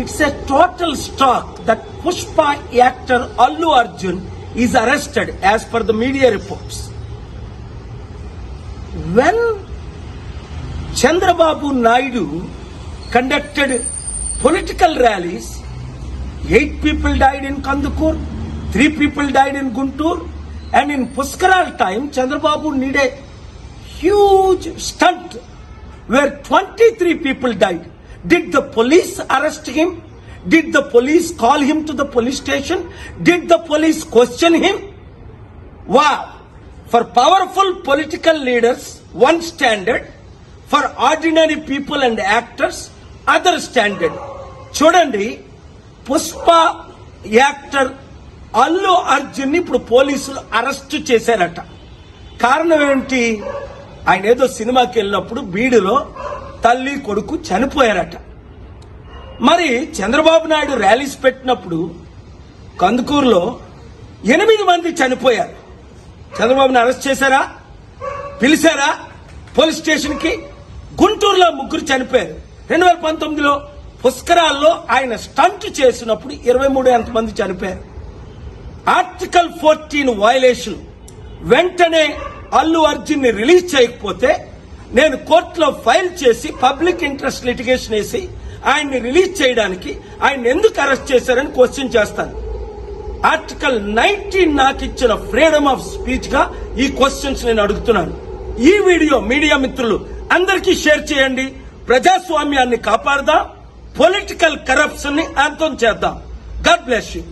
It's a total shock that Pushpa actor Allu Arjun is arrested as per the media reports. When Chandrababu Naidu conducted political rallies, 8 people died in Kandukur, 3 people died in Guntur, and in Puskaral time, Chandrababu did a huge stunt where 23 people died. Did the police arrest him? Did the police call him to the police station? Did the police question him? Wow! For powerful political leaders, one standard. For ordinary people and actors, other standard. చూడండి, Pushpa actor Allu Arjun ఇప్పుడు పోలీసులు arrest చేశారట. కారణం ఏంటి? ఆయన ఏదో సినిమాకి వెళ్ళినప్పుడు బీడులో తల్లి కొడుకు చనిపోయారట. మరి చంద్రబాబు నాయుడు ర్యాలీస్ పెట్టినప్పుడు కందుకూరులో 8 మంది చనిపోయారు. చంద్రబాబుని అరెస్ట్ చేశారా? పిలిచారా పోలీస్ స్టేషన్ కి? గుంటూరులో 3 చనిపోయారు. 2019లో పుష్కరాల్లో ఆయన స్టంట్ చేసినప్పుడు 23 మంది చనిపోయారు. Article 14 violation. వెంటనే అల్లు అర్జున్ ని రిలీజ్ చేయకపోతే నేను కోర్టులో ఫైల్ చేసి పబ్లిక్ ఇంట్రెస్ట్ లిటిగేషన్ వేసి ఆయన్ని రిలీజ్ చేయడానికి ఆయన ఎందుకు అరెస్ట్ చేశారని క్వశ్చన్ చేస్తాను. ఆర్టికల్ 19 నాకు ఇచ్చిన ఫ్రీడమ్ ఆఫ్ స్పీచ్ గా ఈ క్వశ్చన్స్ నేను అడుగుతున్నాను. ఈ వీడియో మీడియా మిత్రులు అందరికీ షేర్ చేయండి. ప్రజాస్వామ్యాన్ని కాపాడదాం, పొలిటికల్ కరప్షన్ ని అంతం చేద్దాం. God bless you.